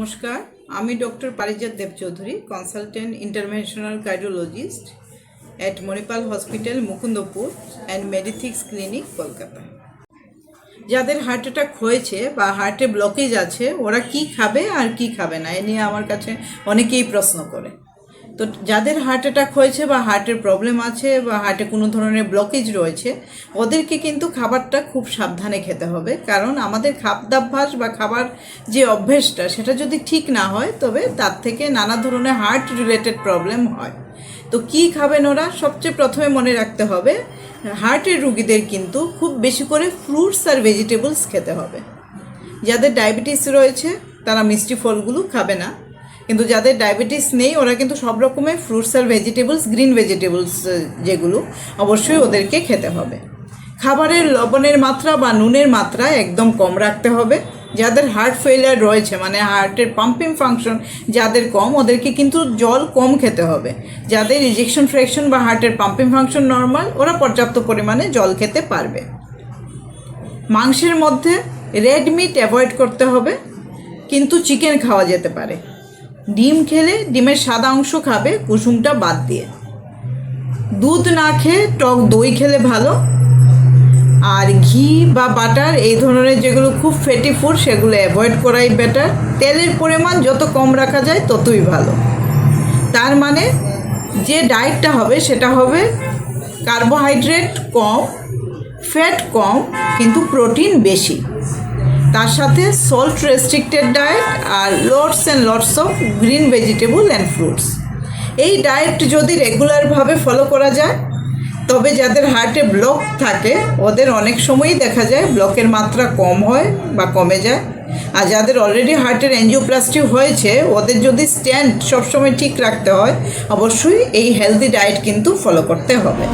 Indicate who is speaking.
Speaker 1: নমস্কার, আমি doctor Parijat Deb Chowdhury, consultant interventional cardiologist at Manipal hospital, Mukundapur and Medithics clinic, Kolkata. যাদের হার্ট অ্যাটাক হয়েছে বা হার্টে ব্লকেজ আছে, ওরা কি খাবে আর কি খাবে না, এ নিয়ে আমার কাছে অনেকেই প্রশ্ন করে। তো যাদের হার্ট অ্যাটাক হয়েছে বা হার্টের প্রবলেম আছে বা হার্টে কোনো ধরনের ব্লকেজ রয়েছে, ওদেরকে কিন্তু খাবারটা খুব সাবধানে খেতে হবে। কারণ আমাদের খাদ্যাভ্যাস বা খাবার যে অভ্যেসটা, সেটা যদি ঠিক না হয় তবে তার থেকে নানা ধরনের হার্ট রিলেটেড প্রবলেম হয়। তো কি খাবেন ওরা? সবচেয়ে প্রথমে মনে রাখতে হবে, হার্টের রুগীদের কিন্তু খুব বেশি করে ফ্রুটস আর ভেজিটেবলস খেতে হবে। যাদের ডায়াবেটিস রয়েছে তারা মিষ্টি ফলগুলো খাবে না, কিন্তু যাদের ডায়াবেটিস নেই ওরা কিন্তু সব রকমের ফ্রুটস আর ভেজিটেবলস, গ্রিন ভেজিটেবলস যেগুলো, অবশ্যই ওদেরকে খেতে হবে। খাবারের লবণের মাত্রা বা নুনের মাত্রা একদম কম রাখতে হবে। যাদের হার্ট ফেলিয়ার রয়েছে, মানে হার্টের পাম্পিং ফাংশন যাদের কম, ওদেরকে কিন্তু জল কম খেতে হবে। যাদের ইজেকশন ফ্র্যাকশন বা হার্টের পাম্পিং ফাংশন নর্মাল, ওরা পর্যাপ্ত পরিমাণে জল খেতে পারবে। মাংসের মধ্যে রেড মিট অ্যাভয়েড করতে হবে, কিন্তু চিকেন খাওয়া যেতে পারে। ডিম খেলে ডিমের সাদা অংশ খাবে, কুসুমটা বাদ দিয়ে। দুধ না খেয়ে টক দই খেলে ভালো। আর ঘি বা বাটার, এই ধরনের যেগুলো খুব ফ্যাটি ফুড, সেগুলো অ্যাভয়েড করাই বেটার। তেলের পরিমাণ যত কম রাখা যায় ততই ভালো। তার মানে যে ডায়েটটা হবে সেটা হবে কার্বোহাইড্রেট কম, ফ্যাট কম, কিন্তু প্রোটিন বেশি। তার সাথে salt restricted diet are lots and lots of green vegetable and fruits. এই ডায়েট যদি রেগুলারভাবে ফলো করা যায়, তবে যাদের হার্টে ব্লক থাকে ওদের অনেক সময়ই দেখা যায় ব্লকের মাত্রা কম হয় বা কমে যায়। আর যাদের অলরেডি হার্টের এনজিওপ্লাস্টি হয়েছে, ওদের যদি স্ট্যান্ড সবসময় ঠিক রাখতে হয়, অবশ্যই এই হেলদি ডায়েট কিন্তু ফলো করতে হবে।